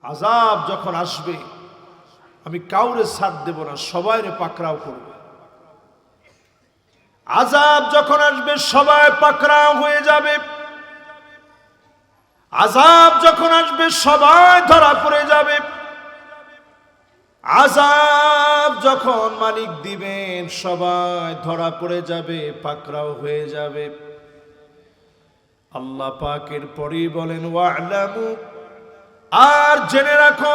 আযাব যখন আসবে আমি কাউরে সাথ দেব না, সবাইরে পাকড়াও করব। আযাব যখন আসবে সবাই পাকড়াও হয়ে যাবে। আযাব যখন আসবে সবাই ধরা পড়ে যাবে। আযাব যখন মালিক দিবেন সবাই ধরা পড়ে যাবে, পাকড়াও হয়ে যাবে। আল্লাহ পাকের পরই বলেন ওয়া'লামু, আর জেনে রাখো,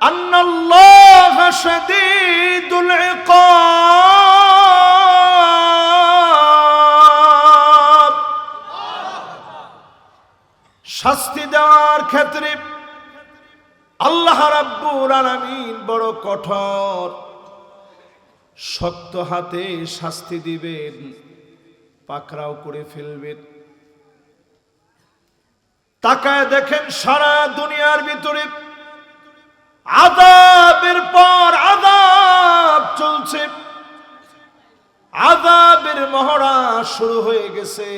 আন্নাল্লাহ শাদীদুল ইকাব, শাস্তি দেওয়ার ক্ষেত্রে আল্লাহ রাব্বুল আলামিন বড় কঠোর, শক্ত হাতে শাস্তি দিবেন, পাকড়াও করে ফেলবেন। তাকায় দেখেন সারা দুনিয়ার ভিতরে আযাবের পর আযাব চলছে, আযাবের মহড়া শুরু হয়ে গেছে।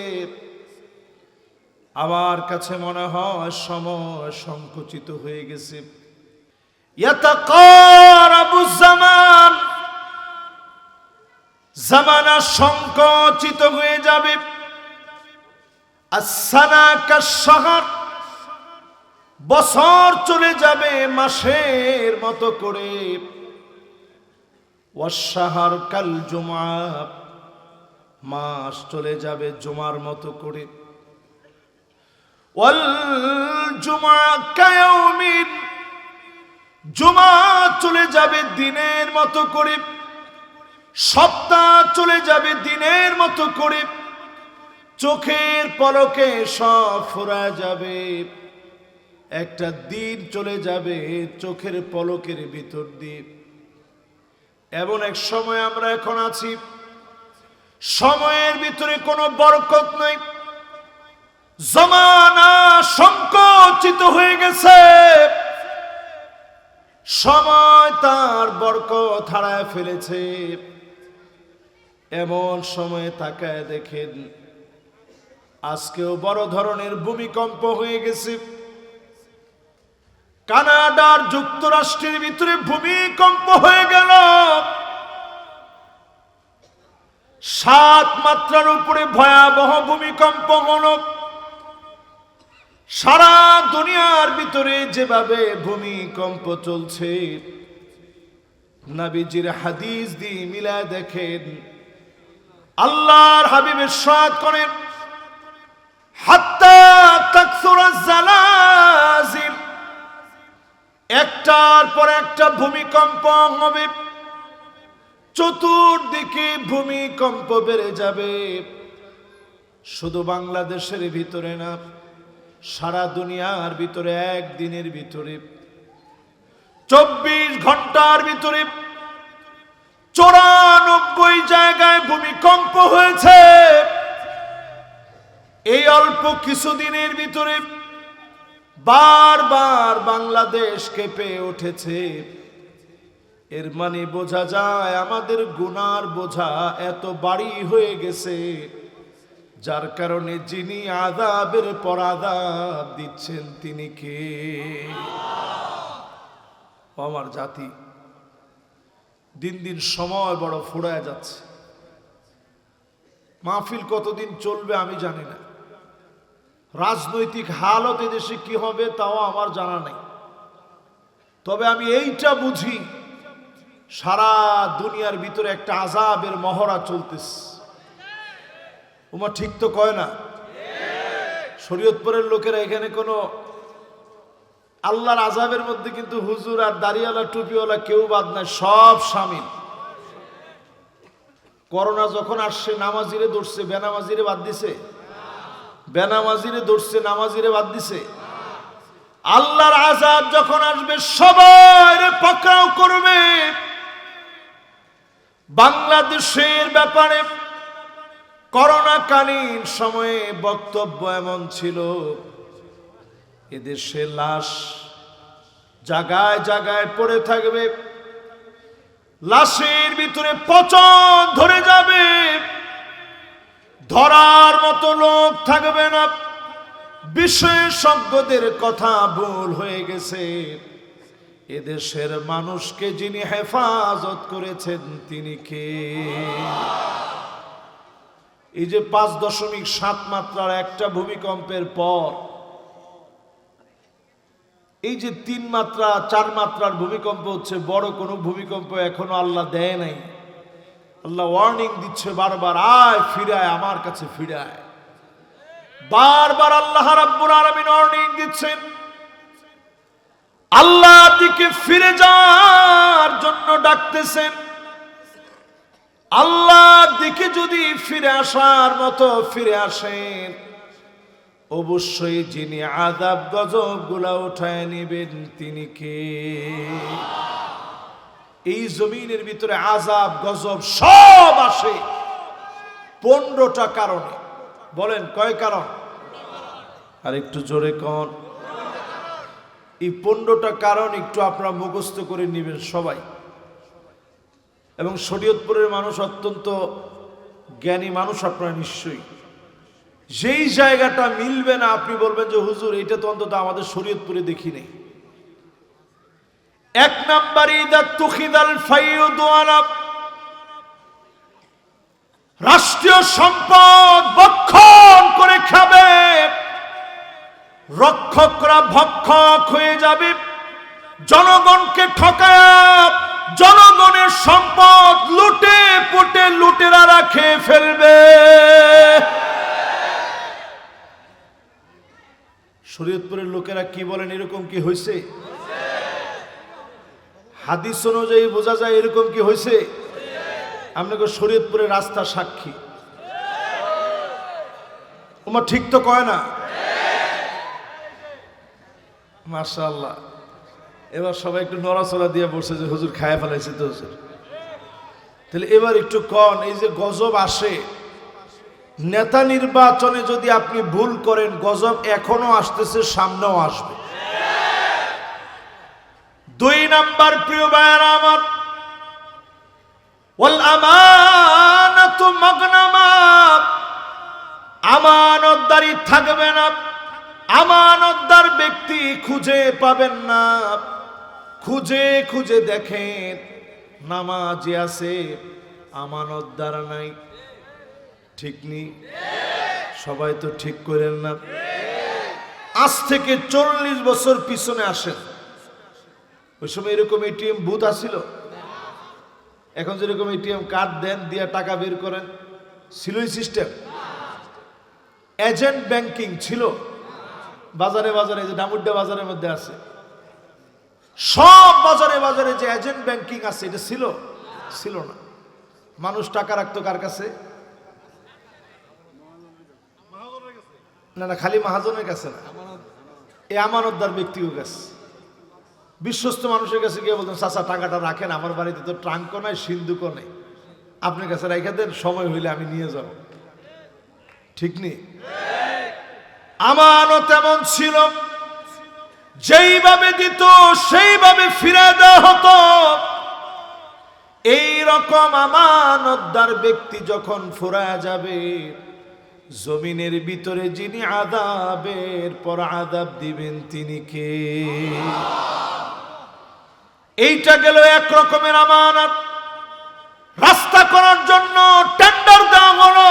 আমার কাছে মনে হয় সময় সংকুচিত হয়ে গেছে। ইয়াতাকারাবু জামান, জামানা সংকুচিত হয়ে যাবে। আস-সানা কাশ-শাহর, বছর চলে যাবে মাসের মতো করে। ওয়াশ-শাহর কাল জুমআ, মাস চলে যাবে জুমার মতো করে। ওয়াল জুমআ কায়াউমিন, জুমা চলে যাবে দিনের মতো করে। সপ্তাহ চলে যাবে দিনের মতো করে। চোখের পলকে সব ফুরায় যাবে। একটা দিন চলে যাবে চোখের পলকের ভিতর দিয়ে। এমন এক সময় আমরা এখন আছি, সময়ের ভিতরে কোনো বরকত নাই। জামানা সংকুচিত হয়ে গেছে, সময় তার বরকত হারায় ফেলেছে। এমন সময় তাকায় দেখেন আজকেও বড় ধরনের ভূমিকম্প হয়ে গেছে। কানাডার যুক্তরাষ্ট্রের ভিতরে ভূমিকম্প হয়ে গেল। 7 মাত্রার উপরে ভয়াবহ ভূমিকম্প হলো। সারা দুনিয়ার ভিতরে যেভাবে ভূমিকম্প চলছে, নবীজির হাদিস দিয়ে মিলায় দেখেন, আল্লাহর হাবিব ইরশাদ করেন, হাত্তা তাকসুরাজ জালাজিল, একটার পর একটা ভূমিকম্প হবে, চতুর্দিকে ভূমিকম্প বেড়ে যাবে। শুধু বাংলাদেশের ভিতরে না, সারা দুনিয়ার ভিতরে একদিনের ভিতরে 24 ঘন্টার ভিতরে 94 জায়গায় ভূমিকম্প হয়েছে। এই অল্প কিছুদিনের ভিতরে বারবার বাংলাদেশ কেঁপে উঠেছে। এর মানে বোঝা যায় আমাদের গুনার বোঝা এত ভারী হয়ে গেছে, যার কারণে যিনি আযাবের পর আযাব দিচ্ছেন তিনি কে? আমার জাতি দিন দিন সময় বড় ফুরায় যাচ্ছে। মাহফিল কতদিন চলবে আমি জানি না। রাজনৈতিক হালত এদেশে কি হবে তাও আমার জানা নেই। তবে আমি এইটা বুঝি, সারা দুনিয়ার ভিতরে একটা আযাবের মহড়া চলতেছে। ওমা ঠিক তো কয় না? শরীয়তপুরের লোকেরা এখানে কোনো আল্লাহর আযাবের মধ্যে কিন্তু হুজুর আর দাড়িওয়ালা টুপিওয়ালা কেউ বাদ নাই, সব শামিল। করোনা যখন আসছে নামাজিরে ধরছে, বেনামাজিরে বাদ দিছে? বেনামাজিরে ধরছে, নামাজিরে বাদ দিছে? আল্লাহর আযাব যখন আসবে সবাই পাকড়াও করবে। বাংলাদেশের ব্যাপারে করোনাকালীন সময়ে বক্তব্য এমন ছিল, এদেশে লাশ জায়গায় জায়গায় পড়ে থাকবে, লাশের ভিতরে পচন ধরে যাবে, ধরার মতো লোক থাকবে না। বিশেষজ্ঞদের কথা ভুল হয়ে গেছে। এদেশের মানুষকে যিনি হেফাজত করেছেন তিনি কে? এই যে 5.7 মাত্রার একটা ভূমিকম্পের পর এই যে 3 মাত্রা 4 মাত্রার ভূমিকম্প হচ্ছে, বড় কোনো ভূমিকম্প এখনো আল্লাহ দেয় নাই। আল্লাহ ওয়ার্নিং দিচ্ছে বারবার, আয় ফিরে আয়, আমার কাছে ফিরে আয়। বারবার আল্লাহ রাব্বুল আলামিন ওয়ার্নিং দিচ্ছেন, আল্লাহর দিকে ফিরে যাওয়ার জন্য ডাকতেছেন। আল্লাহর দিকে যদি ফিরে আসার মতো ফিরে আসেন, অবশ্যই যিনি আযাব গজব গুলা উঠায় নেবেন তিনি কে? এই জমিনের ভিতরে আযাব গজব সব আসে 15টা কারণে। বলেন কয় কারণ? আর একটু জোরে কোন। এই 15টা কারণ একটু আপনারা মুখস্থ করে নেবেন সবাই। এবং শরীয়তপুরের মানুষ অত্যন্ত জ্ঞানী মানুষ আপনারা নিশ্চয়ই। যেই জায়গাটা মিলবে না আপনি বলবেন যে হুজুর এটা তো অন্তত আমাদের শরীয়তপুরে দেখি নেই। 1 নাম্বার, ইদা তুখিদাল ফাইয়ুদু আলা, রাষ্ট্রীয় সম্পদ ভক্ষণ করে খাবে, রক্ষকরা ভক্ষক হয়ে যাবে, জনগণকে ঠকায় জনগণের সম্পদ লুটে পুটে লুটেরারা খেয়ে ফেলবে। শরীয়তপুরের লোকেরা কি বলেন, এরকম কি হয়েছে? হাদিস অনুযায়ী বোঝা যায় এরকম কি হয়েছে? আপনাকে শরীয়তপুরের রাস্তা সাক্ষী। তোমার ঠিক তো কয় না? মাশাআল্লাহ। এবার সবাই একটু নড়াচড়া দিয়ে বসে যে হুজুর খায়া ফেলাইছে তো হুজুর। তাহলে এবার একটু কন, এই যে গজব আসে, নেতা নির্বাচনে যদি আপনি ভুল করেন গজব এখনো আসতেছে, সামনেও আসবে। 2 নাম্বার, প্রিয় ভাইয়েরা আমার, ওয়াল আমানাতু মাগনামা, আমানতদারি থাকবে না, আমানতদার ব্যক্তি খুঁজে পাবেন না। খুঁজে খুঁজে দেখেন, নামাজি আছে আমানতদার নাই। ঠিক নেই? সবাই তো ঠিক করেন না। আজ থেকে 40 বছর পিছনে আসেন, ওই সময় এরকম এটিএম বুথ আছিল? এখন যেরকম এটিএম কার্ড দেন দিয়ে টাকা বের করেন, ছিল এই সিস্টেম? এজেন্ট ব্যাংকিং ছিল বাজারে বাজারে, যে ডামুড্ডা বাজারের মধ্যে আছে, সব বাজারে বাজারে যে এজেন্ট ব্যাংকিং আছে, এটা ছিল? ছিল না। মানুষ টাকা রাখতো কার কাছে? না না, খালি মাহাজনের কাছে না, এই আমানতদার ব্যক্তির কাছে, বিশ্বস্ত মানুষের কাছে গিয়ে বলতেন, চাচা টাকাটা রাখেন, আমার বাড়িতে তো ট্রাঙ্কও নাই, সিন্ধুকও নেই, আপনার কাছে রেখে দেন, সময় হইলে আমি নিয়ে যাব। ঠিক নেই? আমানত এমন ছিল, যেইভাবে দিত সেইভাবে ফিরে দেওয়া হতো। এই রকম আমানতদার ব্যক্তি যখন ফুরায় যাবে, জমিনের ভিতরে যিনি আযাবের পর আযাব দিবেন তিনি কে? এইটা গেল এক রকমের আমানত। রাস্তা করার জন্য টেন্ডার দেওয়া হলো,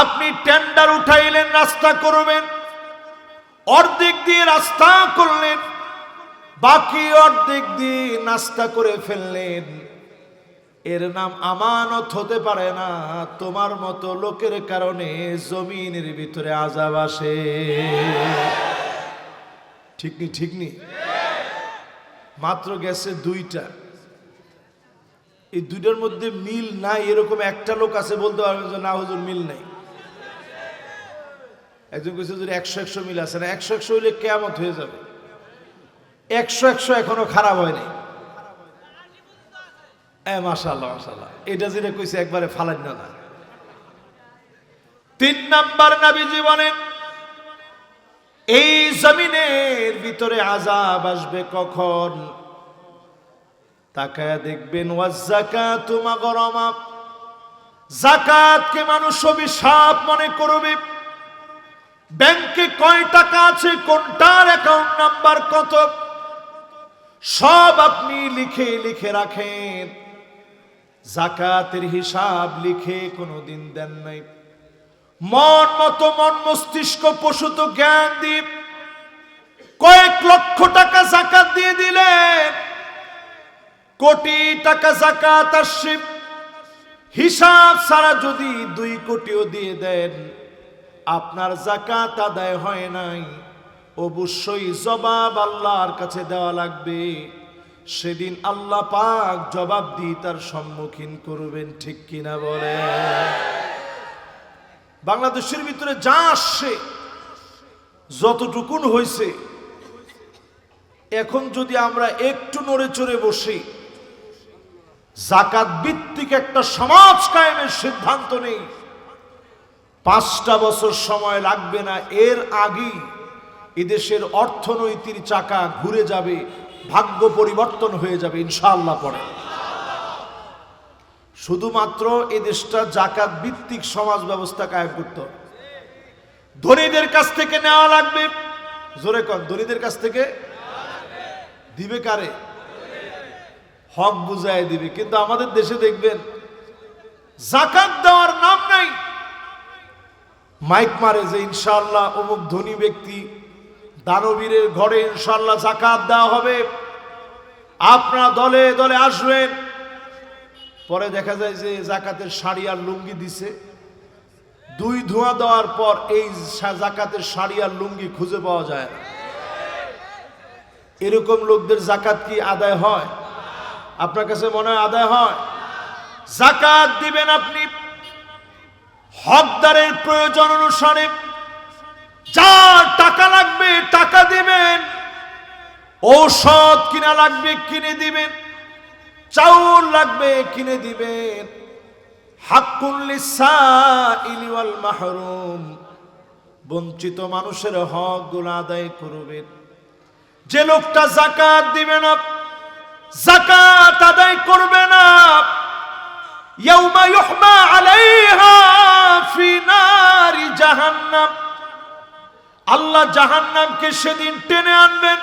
আপনি টেন্ডার উঠাইলেন, রাস্তা করবেন, অর্ধেক দিয়ে রাস্তা করলেন, বাকি অর্ধেক দিয়ে নাস্তা করে ফেললেন। এর নাম আমানত হতে পারে না। তোমার মতো লোকের কারণে জমিনের ভিতরে আযাব আসে। ঠিক নি? ঠিক নি? মাত্র গেছে 2টা, এই 2টার মধ্যে মিল নাই এরকম একটা লোক আছে, বলতে পারবেন যে না হুজুর মিল নাই। একজন কইছে যে 100-100 মিল আছে না, 100-100 হইলে কিয়ামত হয়ে যাবে। 100-100 এখনো খারাপ হয় নাই। মাশাআল্লাহ মাশাআল্লাহ, এটা যেটা কইছে একবারে ফালান না। 3 নাম্বার, নবীজি বলেন এই জমিনের ভিতরে আযাব আসবে কখন? তাকায়া দেখবেন, ওয়াজ যাকাতু মাগরামা, যাকাতকে মানুষ অভিশাপ মনে করবে। ব্যাংকে কয় টাকা আছে, কোনটার অ্যাকাউন্ট নাম্বার কত, সব আপনি লিখে লিখে রাখেন। যাকাতের হিসাব লিখে কোনোদিন দেন নাই। মন মতো মন মস্তিষ্ক প্রসূত জ্ঞান দিয়ে কয়েক লক্ষ টাকা যাকাত দিয়ে দিলেন, কোটি টাকা যাকাত আসছে। হিসাব ছাড়া যদি 2 কোটিও দিয়ে দেন, আপনার যাকাত আদায় হয় নাই, অবশ্যই জবাব আল্লাহর কাছে দেওয়া লাগবে। সেদিন আল্লাহ পাক জবাবদিহিতার সম্মুখীন করবেন, ঠিক কিনা বলে? বাংলাদেশের ভিতরে যা আসছে, যতটুকুন হয়েছে, এখন যদি আমরা একটু নড়ে চড়ে বসি, যাকাত ভিত্তিক একটা সমাজ কায়েমের সিদ্ধান্ত নেই, 5টা বছর সময় লাগবে না, এর আগেই এদেশের অর্থনৈতিক চাকা ঘুরে যাবে, ভাগ্য পরিবর্তন হয়ে যাবে ইনশাআল্লাহ। পরে শুধুমাত্র এদেশটা যাকাত ভিত্তিক সমাজ ব্যবস্থা কায়েম করতে হবে। ধনীদের কাছ থেকে নেওয়া লাগবে, জোরে কর, ধনীদের কাছ থেকে দিবে কারে? হক বুঝায় দিবে। কিন্তু আমাদের দেশে দেখবেন যাকাত দেওয়ার নাম নাই, মাইক মারে যে ইনশাআল্লাহ অমুক ধনী ব্যক্তি দানবীরের ঘরে ইনশাআল্লাহ যাকাত দেওয়া হবে, আপনারা দলে দলে আসবেন। পরে দেখা যায় যে যাকাতের শাড়ি আর লুঙ্গি দিছে, 2 ধোঁয়া দেওয়ার পর এই যাকাতের শাড়ি আর লুঙ্গি খুঁজে পাওয়া যায় না। এরকম লোকদের যাকাত কি আদায় হয়? আপনার কাছে মনে হয় আদায় হয়? যাকাত দিবেন আপনি হকদারের প্রয়োজন অনুসারে, যার টাকা লাগবে টাকা দিবেন, ঔষধ কিনা লাগবে কিনে দিবেন, চাউল লাগবে কিনে দিবেন। হাক্কুল লিসাইলি ওয়াল মাহরুম, বঞ্চিত মানুষের হকগুলো আদায় করবেন। যে লোকটা যাকাত দিবে না, যাকাত আদায় করবে না, ইয়াউমা ইউহমা আলাইহা ফি নারি জাহান্নাম, আল্লাহ জাহান্নামকে সেদিন টেনে আনবেন,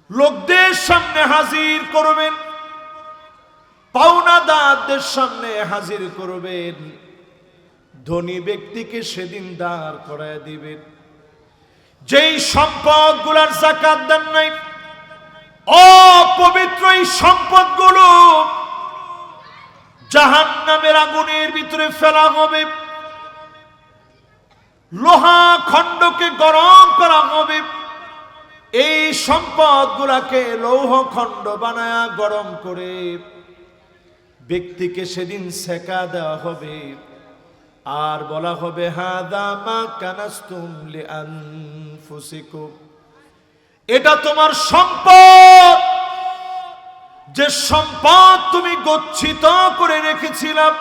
লোকদের সামনে হাজির করবেন, পাওনাদারদের সামনে হাজির করবেন। ধনী ব্যক্তিকে সেদিন দাঁড় করায় দিবেন। যেই সম্পদগুলোর যাকাত দেন নাই, অপবিত্র এই সম্পদগুলো জাহান্নামের আগুনের ভিতরে ফেলা হবে, লোহা খণ্ডকে গরম করা হবে, এই সম্পদগুলাকে লৌহ খণ্ড বানায়া গরম করে ব্যক্তিকে সেদিন সেকা দেওয়া হবে, আর বলা হবে হাদা মা কানাস্তুম লিআনফুসিকুম, এটা তোমার সম্পদ, যে সম্পদ তুমি গচ্ছিত করে রেখেছিলাম,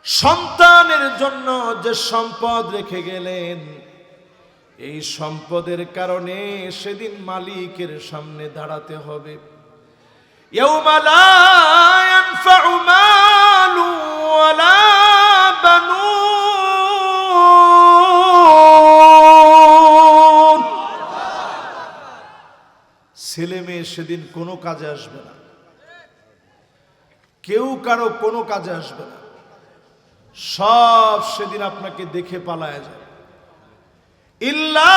সন্তানের জন্য যে সম্পদ রেখে গেলেন, এই সম্পদের কারণে সেদিন মালিকের সামনে দাঁড়াতে হবে। ইয়াউমা লা ইয়ানফাউ মালু ওয়ালা বানুন, ছেলে মেয়ে সেদিন কোনো কাজে আসবে না, কেউ কারো কোনো কাজে আসবে না, সব সেদিন আপনাকে দেখে পালায় যাবে। ইল্লা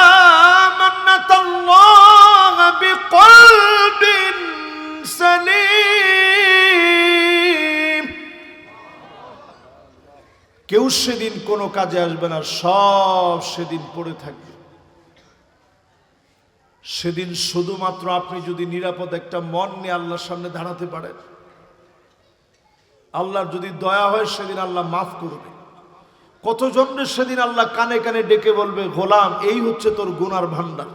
মান আতাল্লাহ বিকলবিন সালিম, কেউ সেদিন কোনো কাজে আসবে না, সব সেদিন পড়ে থাকবে। সেদিন শুধুমাত্র আপনি যদি নিরাপদ একটা মন নিয়ে আল্লাহর সামনে দাঁড়াতে পারেন, আল্লাহর যদি দয়া হয় সেদিন আল্লাহ মাফ করবে। কতজনের সেদিন আল্লাহ কানে কানে ডেকে বলবে, গোলাম এই হচ্ছে তোর গুনার ভান্ডার।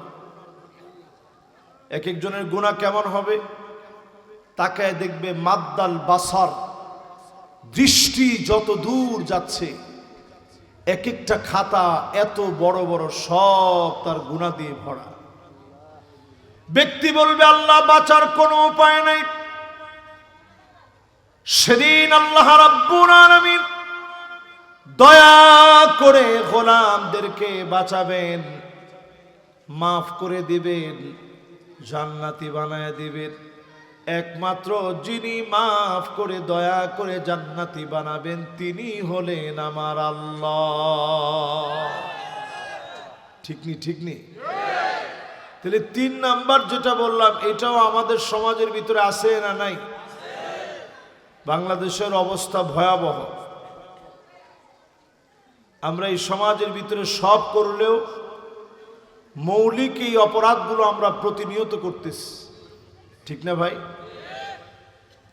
এক একজনের গুনাহ কেমন হবে, তাকায় দেখবে মাদ্দাল বাসার, দৃষ্টি যত দূর যাচ্ছে, এক একটা খাতা এত বড় বড়, সব তার গুনাহ দিয়ে ভরা। ব্যক্তি বলবে আল্লাহ বাঁচার কোনো উপায় নাই। সেদিন আল্লাহ রাব্বুল আলামিন দয়া করে গোলামদেরকে বাঁচাবেন, মাফ করে দিবেন, জান্নাতি বানায় দিবেন। একমাত্র যিনি মাফ করে দয়া করে জান্নাতি বানাবেন তিনি হলেন আমার আল্লাহ। ঠিক নি? ঠিক নি? তাহলে 3 নাম্বার যেটা বললাম এটাও আমাদের সমাজের ভিতরে আছে না নাই? বাংলাদেশের অবস্থা ভয়াবহ। আমরা এই সমাজের ভিতরে সব করলেও মৌলিক এই অপরাধগুলো আমরা প্রতিনিয়ত করতেছি। ঠিক না ভাই?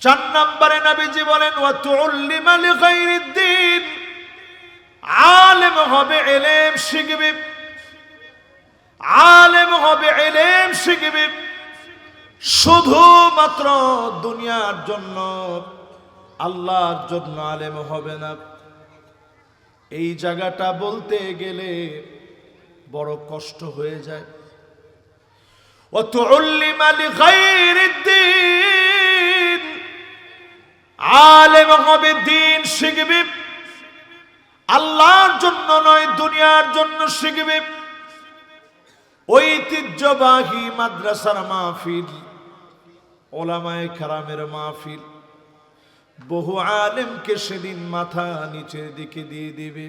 4 নম্বরে নবীজি বলেন ওয়াতুল্লিমা লিগাইরিদ্দিন, আলেম হবে, ইলম শিখবে, আলেম হবে, ইলম শিখবে, শুধুমাত্র দুনিয়ার জন্য, আল্লাহর জন্য আলেম হবে না। এই জায়গাটা বলতে গেলে বড় কষ্ট হয়ে যায়। ওয়াতুল্লিমা লিগাইরিদ্দিন, আলেম হবে, দ্বীন শিখবে, আল্লাহর জন্য নয় দুনিয়ার জন্য শিখবে। ঐতিহ্যবাহী মাদ্রাসার মাহফিল, ওলামায়ে কেরামের মাহফিল, বহু আলেমকে সেদিন মাথা নিচের দিকে দিয়ে দিবে,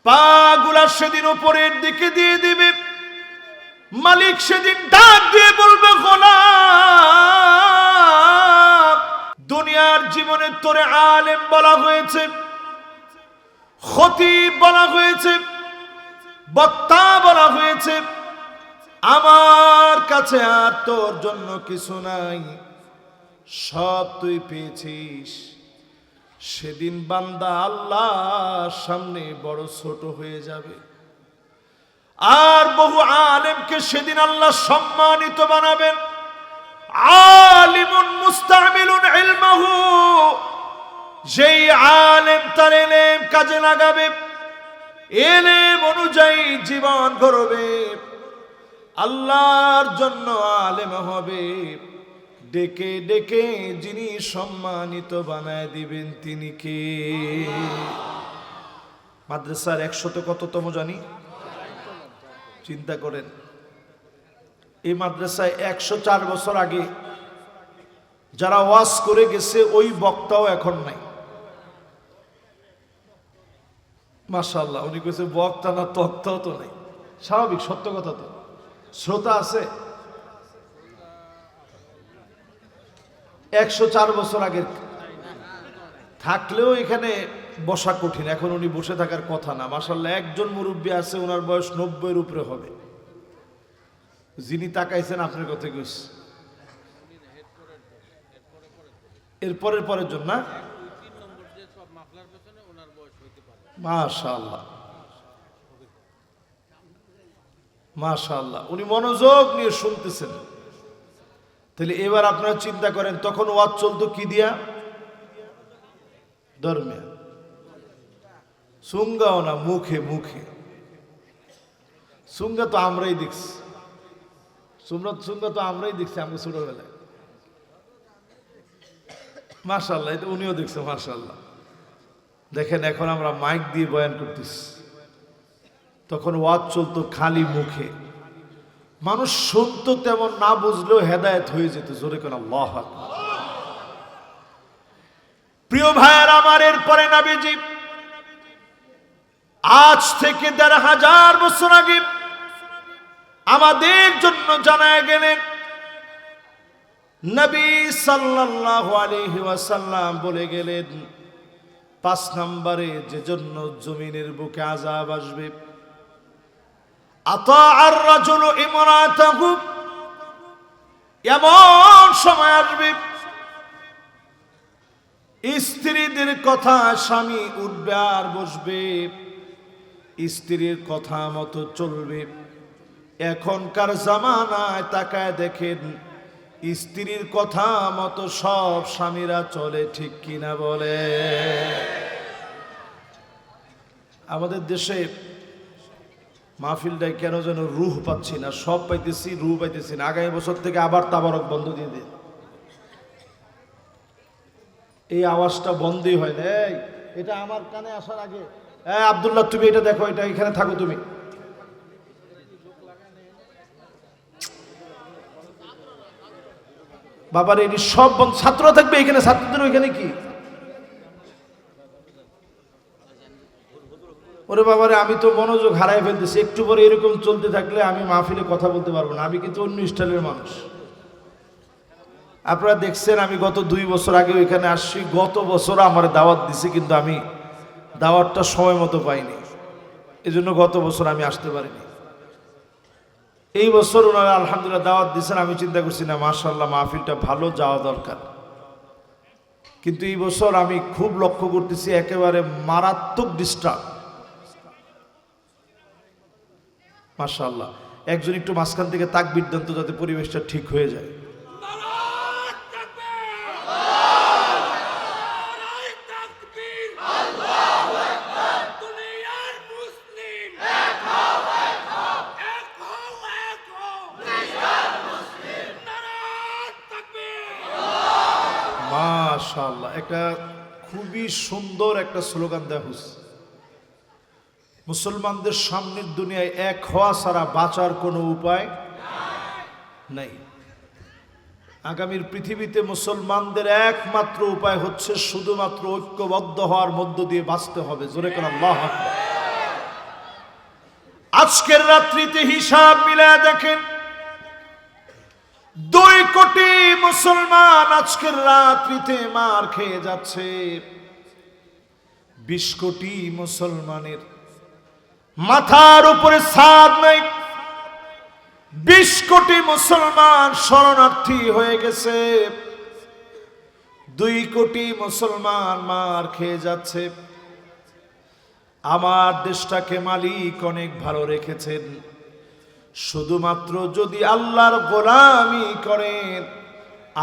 পাগুলা সেদিন উপরের দিকে দিয়ে দিবে। মালিক সেদিন ডাক দিয়ে বলবে গোলাম, দুনিয়ার জীবনে তোরে আলেম বলা হয়েছে, খতিব বলা হয়েছে, বক্তা বলা হয়েছে, আমার কাছে আর তোর জন্য কিছু নাই, সব তুই পেয়েছিস। সেদিন বান্দা আল্লাহর সামনে বড় ছোট হয়ে যাবে। আর বহু আলেমকে সেদিন আল্লাহ সম্মানিত বানাবেন। আলিমুন মুস্তামিলুন ইলমাহু, যেই আলেম তার ইলম কাজে লাগাবে, ইলম অনুযায়ী জীবন গড়বে, আল্লাহর জন্য আলেম হবে, ডেকে ডেকে যিনি সম্মানিত বানায় দিবেন তিনি কে? মাদ্রাসার 100 কততম জানি? চিন্তা করেন, এই মাদ্রাসায় 104 বছর আগে যারা ওয়াজ করে গেছে ওই বক্তাও এখন নাই। মাশাআল্লাহ, উনি কইছে বক্তা না তক্তাও তো নাই। স্বাভাবিক, সত্য কথা তো। শ্রোতা আছে? 104 বছর আগে থাকলেও এখানে বসা কঠিন। এখন উনি বসে থাকার কথা না। মাশাআল্লাহ, একজন মুরব্বী আছে, ওনার বয়স 90-এর উপরে হবে। যিনি তাকাইছেন আপনার কথা কইছে এরপরের পরের জন্য না? মাশাআল্লাহ, মাশাআল্লাহ, উনি মনোযোগ নিয়ে শুনতেছেন। তাহলে এবার আপনারা চিন্তা করেন, তখন ওয়াজ চলতো কি দিয়া? ধর্মে সুঙ্গাও না, মুখে মুখে। সুঙ্গা তো আমরাই দেখছি, সুঙ্গা তো আমরাই দেখছি আমরা ছোটবেলায়। মাশাআল্লাহ, এটা উনিও দেখছে। মাশাআল্লাহ, দেখেন এখন আমরা মাইক দিয়ে বয়ান করতেছি, তখন ওয়াজ চলতো খালি মুখে। মানুষ শুনতো তেমন, না বুঝলেও হেদায়েত হয়ে যেত। জোরে কোন আল্লাহু আকবার। প্রিয় ভাইয়ের আমার, এরপরে নবীজি আজ থেকে ১৫০০ বছর আগে আমাদের জন্য জানায় গেলেন। নবী সাল্লাল্লাহু আলাইহি ওয়াসাল্লাম বলে গেলেন 5 নম্বরে যে জন্য জমিনের বুকে আযাব আসবে, আতাআর রাজুলু ইমরাতাহু, এমন সময় আসবে স্ত্রীদের কথা স্বামী উঠবে আর বসবে, স্ত্রীর কথা মতো চলবে। এখনকার জামানায় তাকায় দেখেন, স্ত্রীর কথা মতো সব স্বামীরা চলে, ঠিক কিনা বলে? আমাদের দেশে মাহফিলটাই কেন যেন রুহ পাচ্ছি না, সব পাইতেছি, রুহ পাইতেছি না। আগামী বছর থেকে আবার তাবারক বন্ধ দিয়ে দিন। এই আওয়াজটা বন্ধই হয় না। এটা আমার কানে আসার আগে আব্দুল্লাহ তুমি এটা দেখো, এটা এখানে থাকো তুমি। বাবার এটি সব ছাত্র থাকবে এখানে, ছাত্রদের ওইখানে কি? ওরে বাবারে, আমি তো মনোযোগ হারাই ফেলতেছি। একটু পরে এরকম চলতে থাকলে আমি মাহফিলে কথা বলতে পারবো না। আমি কিন্তু অন্য স্টাইলের মানুষ। আপনারা দেখছেন আমি গত 2 বছর আগে ওইখানে আসছি। গত বছর আমার দাওয়াত দিছি, কিন্তু আমি দাওয়াতটা সময় মতো পাইনি, এজন্য গত বছর আমি আসতে পারিনি। এই বছর ওনারা আলহামদুলিল্লাহ দাওয়াত দিচ্ছেন। আমি চিন্তা করছি না, মাশাআল্লাহ মাহফিলটা ভালো, যাওয়া দরকার। কিন্তু এই বছর আমি খুব লক্ষ্য করতেছি একেবারে মারাত্মক ডিস্টার্ব। মাশাআল্লাহ, একজন একটু মাঝখান থেকে তাকবীর দেন তো, যাতে পরিবেশটা ঠিক হয়ে যায়। মাশাআল্লাহ, একটা খুবই সুন্দর একটা স্লোগান দেওয়া হয়েছে। মুসলমানদের সামনের দুনিয়ায় এক হওয়া ছাড়া বাঁচার কোনো উপায় নাই। আগামীর পৃথিবীতে মুসলমানদের একমাত্র উপায় হচ্ছে শুধুমাত্র ঐক্যবদ্ধ হওয়ার মধ্য দিয়ে বাঁচতে হবে। জোরে করে আল্লাহু আকবার। আজকের রাত্রিতে হিসাব মিলায় দেখেন, 2 কোটি মুসলমান আজকের রাত্রিতে মার খেয়ে যাচ্ছে। 20 কোটি মুসলমানের মাথার উপরে ছাদ নাই। 20 কোটি মুসলমান শরণার্থী হয়ে গেছে। 2 কোটি মুসলমান মার খেয়ে যাচ্ছে। আমার দেশটাকে মালিক অনেক ভালো রেখেছেন। শুধুমাত্র যদি আল্লাহর গোলামি করেন,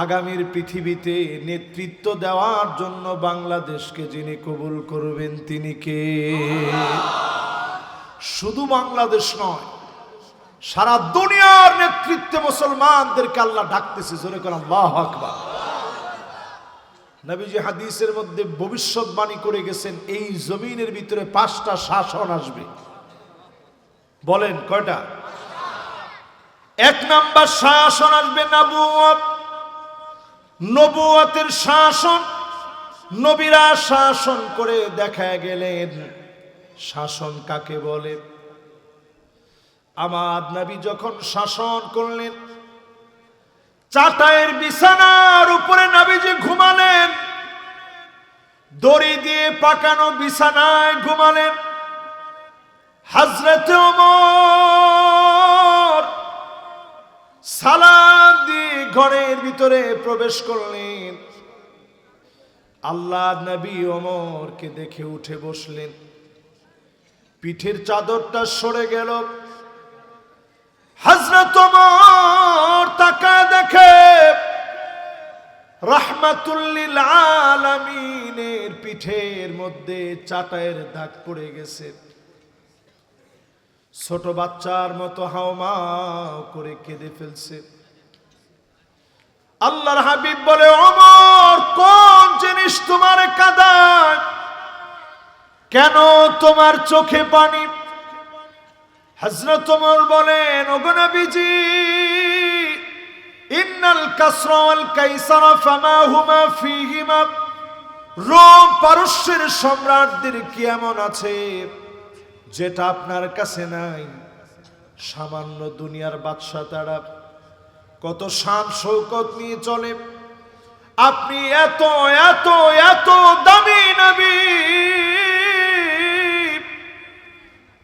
আগামীর পৃথিবীতে নেতৃত্ব দেওয়ার জন্য বাংলাদেশকে যিনি কবুল করবেন তিনি কে? শুধু বাংলাদেশ নয়, সারা দুনিয়ার নেতৃত্বে মুসলমানদেরকে আল্লাহ ডাকতেছে। জোরে করে আল্লাহু আকবার। নবীজি হাদিসের মধ্যে ভবিষ্যৎবাণী করে গেছেন, এই জমিনের ভিতরে 5টা শাসন আসবে। বলেন কয়টা? 1 নাম্বার শাসন আসবে নবুয়ত। নবুয়তের শাসন, নবীরা শাসন করে দেখা গেলেন। শাসন কাকে বলে? আমার নবী যখন শাসন করলেন, চাটাইয়ের বিছানার উপরে নবীজি ঘুমালেন। দড়ি দিয়ে পাকানো বিছানায় ঘুমালেন। হযরত ওমর সালাম দিয়ে ঘরের ভিতরে প্রবেশ করলেন। আল্লাহ নবী ওমরকে দেখে উঠে বসলেন। পিঠের চাদরটা সরে গেল। হযরত ওমর তাকায় দেখে রাহমাতুল লিল আলামিনের পিঠের মধ্যে চাটাইয়ের দাগ পড়ে গেছে। ছোট বাচ্চার মতো হাওমাও করে কেঁদে ফেলছে। আল্লাহর হাবিব বলে, ওমর কোন জিনিস তোমার কাঁদায়? কেন তোমার চোখে পানি? হযরত ওমর বলেন, ওগো নবীজি, ইন্নাল কাসরা ওয়াল কাইসারা ফামা হুমা ফীহিমা। রোম পারস্যের সম্রাটদের কি এমন আছে যেটা আপনার কাছে নাই? সামান্য দুনিয়ার বাদশা তারা, কত শান শৌকত নিয়ে চলে। আপনি এত এত এত দামি নবী,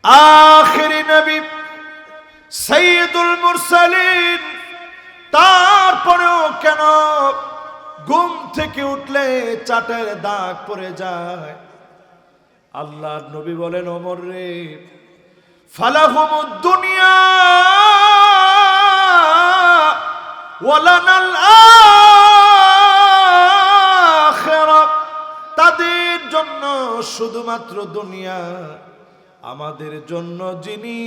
আখিরি নবী, সাইয়্যিদুল মুরসালিন, তারপরেও কেন ঘুম থেকে উঠলে চাটের দাগ পড়ে যায়? আল্লাহর নবী বলেন, ওমর রে, ফালাহুমুদ দুনিয়া ওয়ালানাল আখিরা। তাদের জন্য শুধুমাত্র দুনিয়া, আমাদের জন্য যিনি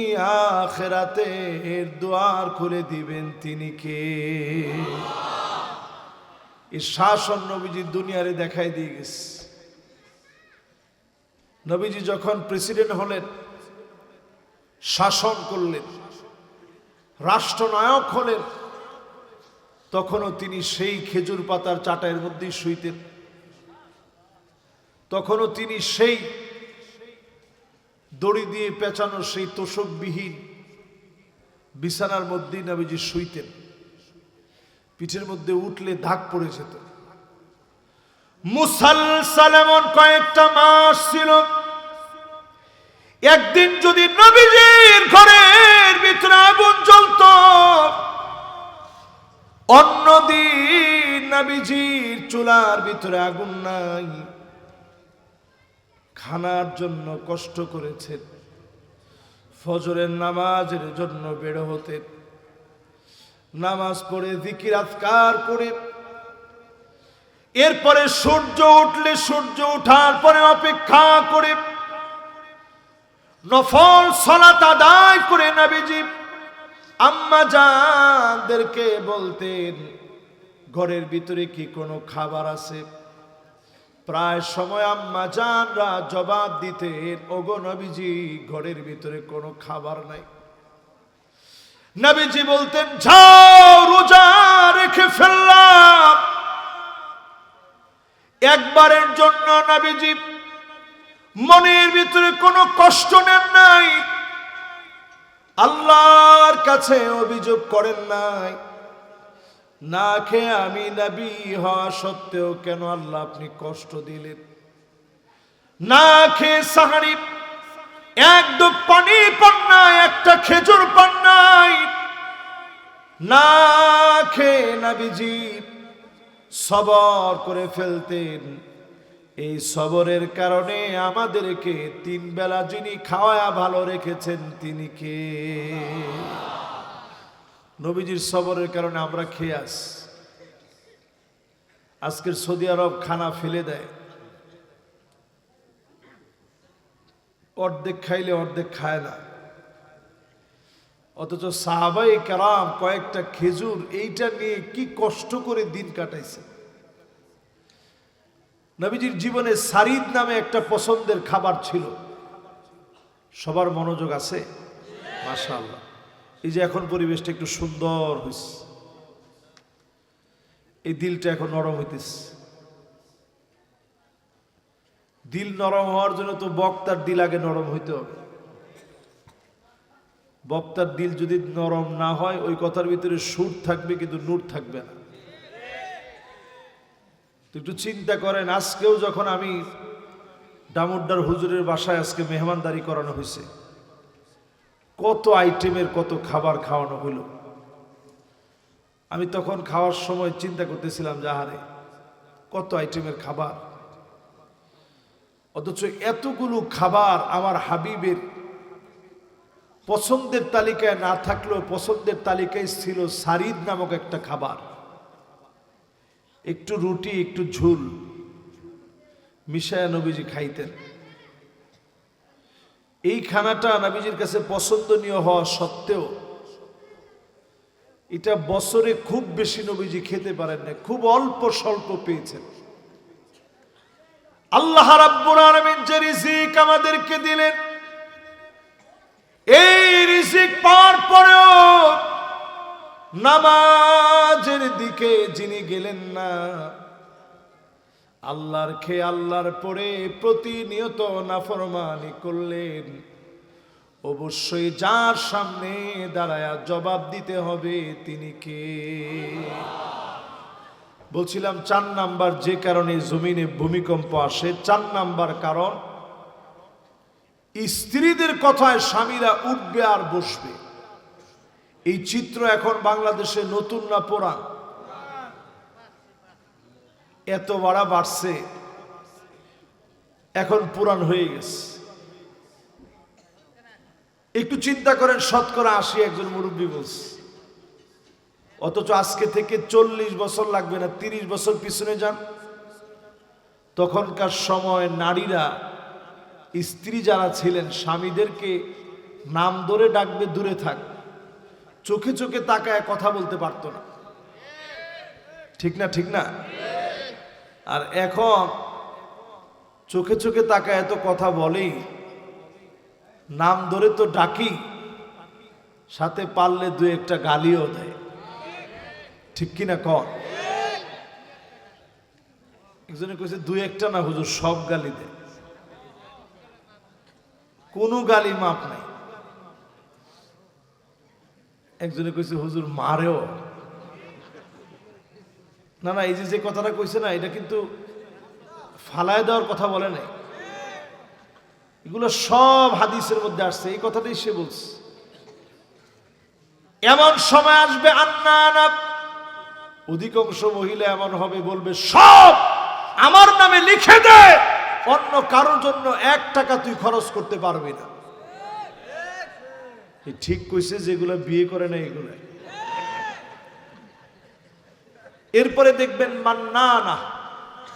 আখিরাতের দুয়ার খুলে দিবেন তিনি কে? এই শাসন নবীজি দুনিয়ারে দেখাই দিয়ে গেছে। নবীজি যখন প্রেসিডেন্ট হলেন, শাসন করলেন, রাষ্ট্রনায়ক হলেন, তখনও তিনি সেই খেজুর পাতার চাটাইয়ের মধ্যেই শুইতেন। তখনও তিনি সেই দড়ি দিয়ে পেঁচানো সেই তোষকবিহীন বিছানার মধ্যেই নবীজি শুইতেন। পিঠের মধ্যে উঠলে দাগ পড়ে যেত। মুসালসাল এমন কয়েকটা মাস ছিল, একদিন যদি নবীজির ঘরের ভিতরে আগুন জ্বলত, অন্যদিন নবীজির চুলার ভিতরে আগুন নাই, খানার জন্য কষ্ট করেছেন, ফজরের নামাজের জন্য বের হতেন, নামাজ পড়ে জিকির আজকার করে এরপরে সূর্য উঠলে সূর্য ওঠার পরে অপেক্ষা করে নফল সালাত আদায় করে নবীজি আম্মা জানদেরকে বলতেন, ঘরের ভিতরে কি কোনো খাবার আছে? প্রায় সময় আম্মা জানরা জবাব দিতেন, ওগো নবীজি, ঘরের ভিতরে কোনো খাবার নাই। নবীজি বলতেন, যাও রোজা রেখে ফেললাম। একবারের জন্য নবীজি মনের ভিতরে কোনো কষ্ট নেন নাই, আল্লাহর কাছে অভিযোগ করেন নাই, না খেয়ে আমি নবী হওয়া সত্ত্বেও কেন আল্লাহ আপনি কষ্ট দিলেন। না খেয়ে সাহারি এক ডুব পানি পান নাই, একটা খেজুর পান নাই, না খেয়ে নবীজি সবর করে ফেলতেন। এই সবরের কারণে আমাদেরকে 3 বেলা যিনি খাওয়া ভালো রেখেছেন তিনি কে? নবীজির সবরের কারণে আমরা খেয়ে আসি। আজকের সৌদি আরব খানা ফেলে দেয়, অর্ধেক খাইলে অর্ধেক খায় না, অথচ সাহাবাই কেরাম কয়েকটা খেজুর এইটা নিয়ে কি কষ্ট করে দিন কাটাইছে। নবীজির জীবনে সারিদ নামে একটা পছন্দের খাবার ছিল। সবার মনোযোগ আছে? মাশাআল্লাহ। এই যে এখন পরিবেশটা একটু সুন্দর হয়েছে, এই দিলটা এখন নরম হইতেছে। দিল নরম হওয়ার জন্য তো বক্তার দিল আগে নরম হইতে হবে। বক্তার দিল যদি নরম না হয়, ওই কথার ভিতরে সুর থাকবে কিন্তু নূর থাকবে না। একটু চিন্তা করেন, আজকেও যখন আমি ডামুড্ডার হুজুরের বাসায় আজকে মেহমানদারি করানো হয়েছে, কত আইটেমের কত খাবার খাওয়ানো হলো। আমি তখন খাওয়ার সময় চিন্তা করতেছিলাম যে আহারে কত আইটেমের খাবার, অথচ এতগুলো খাবার আমার হাবিবের পছন্দের তালিকায় না থাকলেও পছন্দের তালিকায় ছিল সারিদ নামক একটা খাবার। একটু রুটি একটু ঝুল মিশায়া নবীজি খাইতেন। এই খানাটা নবীজির কাছে পছন্দনীয় হওয়া সত্ত্বেও এটা বছরে খুব বেশি নবীজি খেতে পারেন না, খুব অল্প স্বল্প পেয়েছেন। আল্লাহ রাব্বুল আলামিন যে রিজিক আমাদেরকে দিলেন, এই রিজিক পাওয়ার পরেও নামাজের দিকে যিনি গেলেন না, আল্লাহর খেয়ে আল্লাহর পরে প্রতিনিয়ত নাফরমানি করলেন, অবশ্যই যার সামনে দাঁড়ায়া জবাব দিতে হবে তিনি কে? বলছিলাম 4 নাম্বার যে কারণে জমিনে ভূমিকম্প আসে, 4 নাম্বার কারণ স্ত্রীদের কথায় স্বামীরা উঠবে আর বসবে। এই চিত্র এখন বাংলাদেশে নতুন না পুরান? এত বাড়ছে, এখন পুরান হয়ে গেছে। একটু চিন্তা করেন, 80% একজন মুরব্বী বলছে, অথচ আজকে থেকে 40 বছর লাগবে না, 30 বছর পিছনে যান, তখনকার সময় নারীরা স্ত্রী যারা ছিলেন স্বামীদেরকে নাম ধরে ডাকবে, দূরে থাক, চোখে চোখে তাকায় কথা বলতে পারতো না। ঠিক না? ঠিক না? আর এখন চোখে চোখে তাকায় এত কথা বলেই, নাম ধরে তো ডাকি, সাথে পারলে দু একটা গালিও দেয়, ঠিক কিনা কন? একজনে কইছে দু একটা না হুজুর, সব গালি দেয়, কোনো গালি মাপ নাই। একজনে কইছে হুজুর মারেও। না না, এই যে কথাটা কইছে না, এটা কিন্তু ফালায় দেওয়ার কথা বলে নাই, এগুলো সব হাদিসের মধ্যে আসছে, এই কথাটাই সে বলছে। এমন সময় আসবে আন্নানা, অধিকাংশ মহিলা এমন হবে, বলবে সব আমার নামে লিখে দে, অন্য কারোর জন্য 1 টাকা তুই খরচ করতে পারবি না। ঠিক কইছে, যেগুলা বিয়ে করে না এগুলা। এরপরে দেখবেন মান্নানা,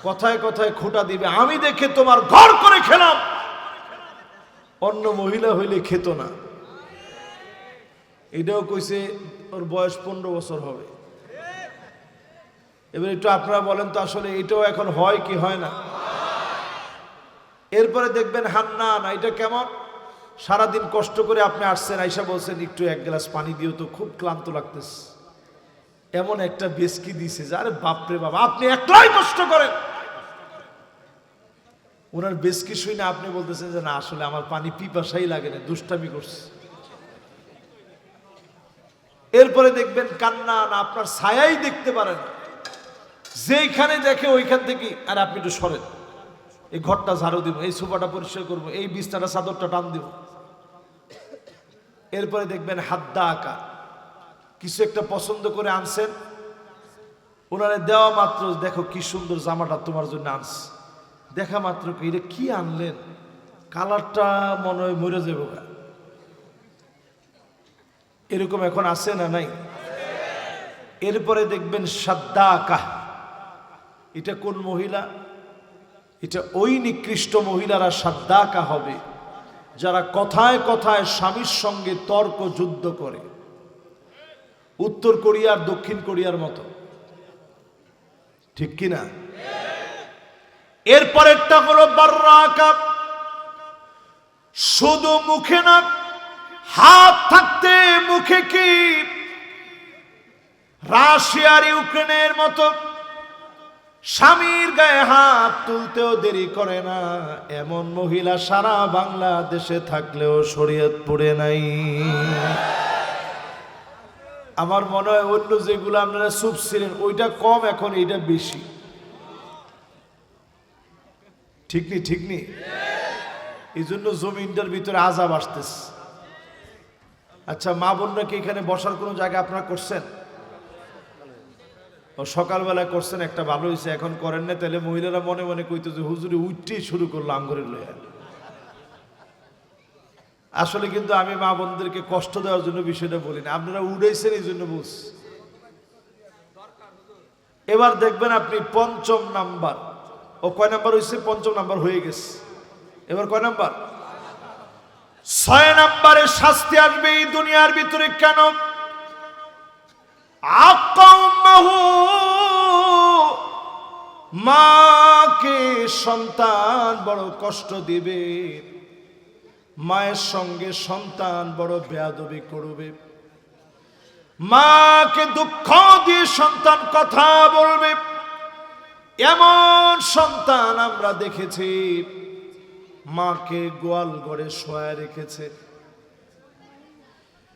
কথায় কথায় খোঁটা দিবে, আমি দেখে তোমার ঘর করে খেলাম, অন্য মহিলা হইলে খেত না। এটাও কইছে, ওর বয়স 15 বছর হবে। এবার একটু আপনারা বলেন তো, আসলে এটাও এখন হয় কি হয় না? এরপরে দেখবেন হান্নানা, এটা কেমন? সারাদিন কষ্ট করে আপনি আসছেন, আইসা বলছেন একটু 1 গ্লাস পানি দিও তো, খুব ক্লান্ত লাগতেছে। এমন একটা বেসকি দিছে যে আরে বাপরে বাপ, আপনি একলাই কষ্ট করেন। ওনার বেসকি শুনে আপনি বলতেছেন যে না, আসলে আমার পানি পিপাসাই লাগে না, দুষ্টামি করছে। এরপরে দেখবেন কান্নান, আপনার ছায়াই দেখতে পারেন, যেইখানে দেখে ওইখান থেকে, আর আপনি একটু সরেন, এই ঘরটা ঝাড়ু দিব, এই সোফাটা পরিষ্কার করব, এই বিছনাটা চাদরটা টান দিব। এরপরে দেখবেন হাদ্দা আঁকা, কিছু একটা পছন্দ করে আনছেন, ওনারে দেওয়া মাত্র, দেখো কি সুন্দর জামাটা তোমার জন্য আনছে, দেখা মাত্র এটা কি আনলেন, কালারটা মনে হয় মরে যাবো। এরকম এখন আছে না নাই? এরপরে দেখবেন সাদ্দা আঁকা, এটা কোন মহিলা? এটা ওই নিকৃষ্ট মহিলারা সাদ্দা আঁকা হবে যারা কথায় কথায় স্বামীর সঙ্গে তর্ক যুদ্ধ করে, উত্তর কোরিয়ার দক্ষিণ কোরিয়ার মতো, ঠিক কিনা? এরপরেরটা হলো বাররাকা, শুধু মুখে না, হাত থাকতে মুখে কি রাশিয়ার ইউক্রেনের মতো স্বামীর গায়ে হাত তুলতেও দেরি করে না, এমন মহিলা সারা বাংলাদেশে থাকলেও শরীয়তপুরে নাই। আমার মনে হয় অন্য যেগুলো আপনারা চুপ ছিলেন ওইটা কম, এখন এইটা বেশি, ঠিক নি? ঠিক নি? এই জন্য জমিনটার ভিতরে আযাব আসতেছে। আচ্ছা, মা বোনরা কি এখানে বসার কোনো জায়গা আপনারা করছেন? ও সকালবেলা করছেন, একটা ভালো হয়েছে। এখন করেন না, তাহলে মহিলারা মনে মনে কইতো যে হুজুরি উঠতেই শুরু করলো আঙ্গুরের লইয়া। আসলে কিন্তু আমি মা বোনদেরকে কষ্ট দেওয়ার জন্য বিষয়টা বলি না, আপনারা উড়াইছেন এই জন্য বলছি। এবার দেখবেন আপনি 5ম নাম্বার, ও কয় নাম্বার হয়েছে? 5ম নাম্বার হয়ে গেছে। এবার কয় নাম্বার? 6 নাম্বারে শাস্তি আসবে এই দুনিয়ার ভিতরে। কেন? মাকে সন্তান বড় কষ্ট দিবে, মায়ের সঙ্গে সন্তান বড় বেয়াদবি করবে, মাকে দুঃখ দিয়ে সন্তান কথা বলবে। এমন সন্তান আমরা দেখেছি মাকে গোয়াল ঘরে শোয়া রেখেছে,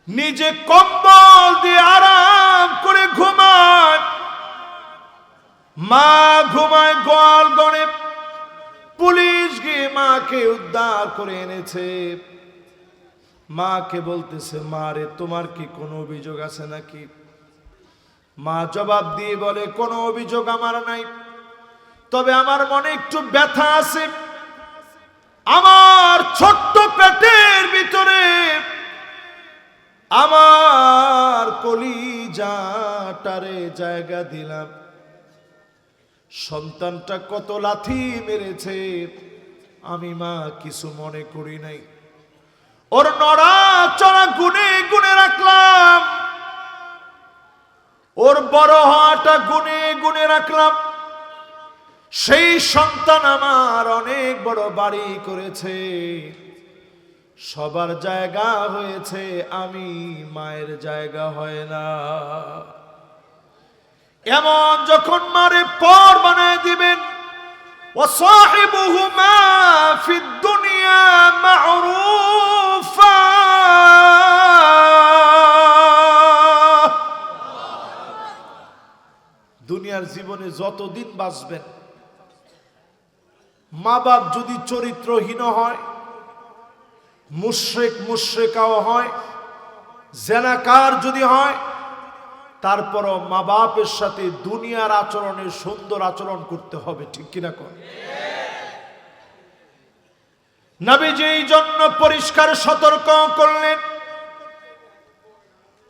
নিজে কম্বল দিয়ে আরাম করে ঘুমায়, মা ঘুমায় গোয়াল ঘরে। পুলিশ গিয়ে মাকে উদ্ধার করে এনেছে। মাকে বলতেছে, মা রে, তোমার কি কোনো অভিযোগ আছে নাকি? মা জবাব দিয়ে বলে, কোনো অভিযোগ আমার নাই, তবে আমার মনে একটু ব্যথা আছে। আমার ছোট্ট পেটের ভিতরে আমার কলিজাটারে জায়গা দিলাম, সন্তানটা কত লাথি মেরেছে আমি মা কিছু মনে করি নাই, ওর নড়াচড়া গুনে গুনে রাখলাম, ওর বড় হওয়াটা গুনে গুনে রাখলাম। সেই সন্তান আমার অনেক বড় বাড়ি করেছে, সবার জায়গা হয়েছে, আমি মায়ের জায়গা হয় না। এমন যখন মারে পর বানায় দিবেন, ওয়াসাহিবুহুমা ফিদ দুনিয়া মা'রুফা, দুনিয়ার জীবনে যতদিন বাঁচবেন মা বাপ যদি চরিত্রহীন হয়, মুশরিক মুশরিকাও হয়, জেনাকার যদি হয়, তারপরও মা বাপের সাথে দুনিয়ার আচরণে সুন্দর আচরণ করতে হবে, ঠিক কিনা কোন? নবীজি এই জন্য পরিষ্কার সতর্ক করলেন,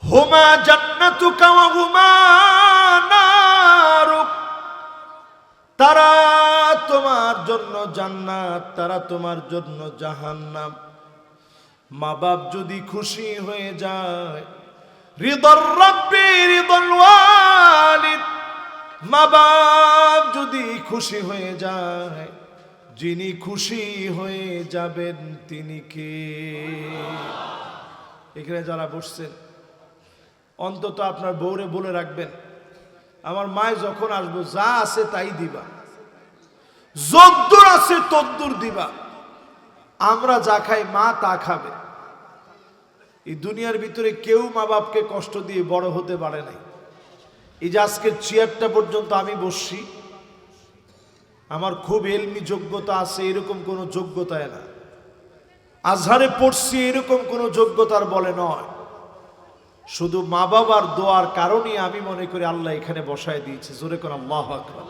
হুমা জান্নাতুকা ওয়া হুমা নারুক, তারা তোমার জন্য জান্নাত, তারা তোমার জন্য জাহান্নাম। মা বাপ যদি খুশি হয়ে যায়, রিদার রাব্বি রিদাল ওয়ালিদ, মা বাপ যদি খুশি হয়ে যায়, যিনি খুশি হয়ে যাবেন তিনি কে? এখানে যারা বসছেন অন্তত আপনার বউরে বলে রাখবেন, আমার মায় যখন আসবো যা আছে তাই দিবা, যদ্দূর আছে তদ্দূর দিবা, আমরা যা খাই মা তা খাবে। এই দুনিয়ার ভিতরে কেউ মা বাপকে কষ্ট দিয়ে বড় হতে পারে নাই। এই যে আজকের চেয়ারটা পর্যন্ত আমি বসছি, আমার খুব এলমি যোগ্যতা আছে এরকম কোনো যোগ্যতায় না, আজহারে পড়ছি এরকম কোনো যোগ্যতার বলে নয়, শুধু মা বাবার দোয়ার কারণে আমি মনে করি আল্লাহ এখানে বসায় দিয়েছে। জোরে কোন আল্লাহু আকবার।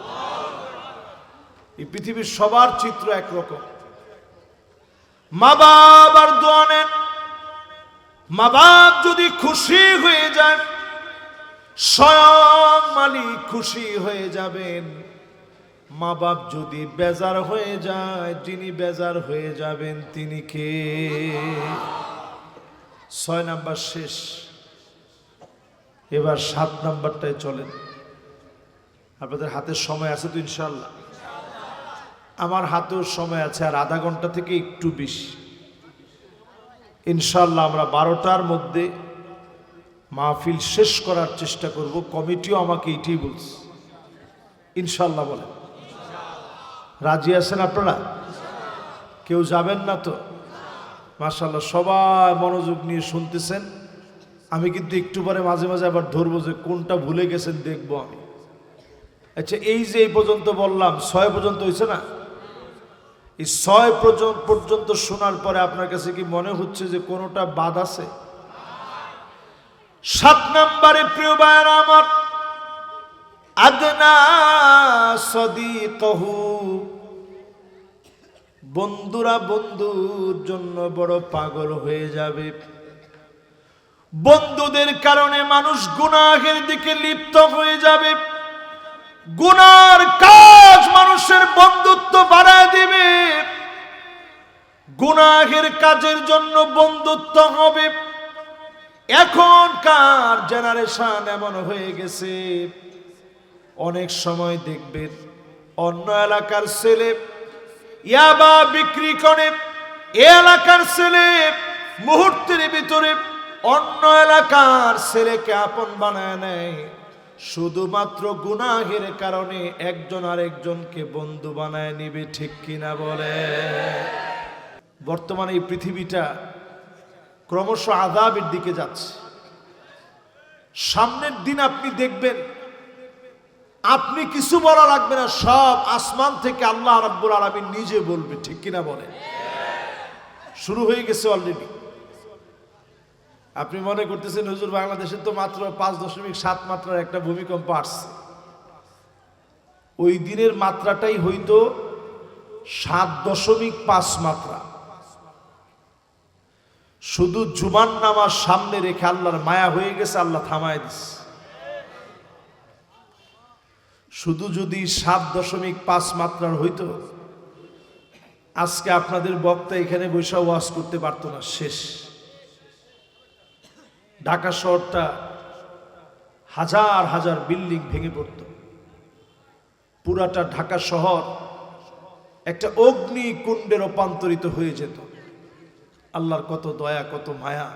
এই পৃথিবীর সবার চিত্র একরকম, মা বাবার দোয়া নেন, মা বাপ যদি খুশি হয়ে যান, স্বয়ং মালিক খুশি হয়ে যাবেন। মা বাপ যদি বেজার হয়ে যায়, যিনি বেজার হয়ে যাবেন তিনি কে? 6 নাম্বার শেষ, এবার 7 নাম্বারটায় চলেন। আপনাদের হাতের সময় আছে তো ইনশাআল্লাহ? আমার হাতেও সময় আছে, আর আধা ঘন্টা থেকে একটু বেশি। ইনশাআল্লাহ আমরা 12টার মধ্যে মাহফিল শেষ করার চেষ্টা করব। কমিটিও আমাকে এটাই বলছে, ইনশাআল্লাহ বলেন। রাজি আছেন আপনারা? কেউ যাবেন না তো? মাশাআল্লাহ, সবাই মনোযোগ নিয়ে শুনতেছেন। আমি কিন্তু একটু পরে মাঝে মাঝে আবার ধরবো যে কোনটা ভুলে গেছেন দেখবো আমি। আচ্ছা, এই যে এই পর্যন্ত বললাম, 6 পর্যন্ত হয়েছে না? এই 6 পর্যন্ত শোনার পরে আপনার কাছে কি মনে হচ্ছে যে কোনোটা বাদ আছে? 7 নম্বরে প্রিয় ভাইরা আমার, আদনা সাদিকহু, বন্ধুরা বন্ধুর জন্য বড় পাগল হয়ে যাবে। বন্ধুদের কারণে মানুষ গুনাহের দিকে লিপ্ত হয়ে যাবে। গুনার কাজ মানুষের বন্ধুত্ব বাড়ায় দিবে, গুনাহের কাজের জন্য বন্ধুত্ব হবে। এখনকার জেনারেশন এমন হয়ে গেছে, অনেক সময় দেখবেন অন্য এলাকার ছেলে ইয়াবা বিক্রি করে, এ এলাকার ছেলে মুহূর্তের ভিতরে অন্য এলাকার ছেলেকে আপন বানায় নেয়। শুধুমাত্র গুনাহের কারণে একজন আরেকজনকে বন্ধু বানায় নিবে, ঠিক কিনা বলে? বর্তমানে এই পৃথিবীটা ক্রমশ আযাবের দিকে যাচ্ছে। সামনের দিন আপনি দেখবেন, আপনি কিছু বলা লাগবে না, সব আসমান থেকে আল্লাহ রাব্বুল আলামিন নিজে বলবে, ঠিক কিনা বলে? শুরু হয়ে গেছে অলরেডি। আপনি মনে করতেছেন হুজুর বাংলাদেশে তো মাত্র 5.7 মাত্রার একটা ভূমিকম্প আসছে। ওই দিনের মাত্রাটাই হইতো 7.5 মাত্রা। শুধু জুমার নামাজ সামনে রেখে আল্লাহর মায়া হয়ে গেছে, আল্লাহ থামায় দিচ্ছে। শুধু যদি 7.5 মাত্রার হইতো, আজকে আপনাদের বক্তা এখানে বসে ওয়াজ করতে পারতো না, শেষ। ঢাকা শহরটা হাজার হাজার বিল্ডিং ভেঙে পড়ত। পুরাটা ঢাকা শহর একটা অগ্নিকুণ্ডে রূপান্তরিত হয়ে যেত। আল্লাহর কত দয়া, কত মায়া।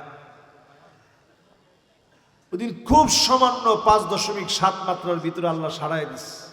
ওদিন খুব সামান্য 5.7 মাত্রার ভিতরে আল্লাহ সারায় দিচ্ছে।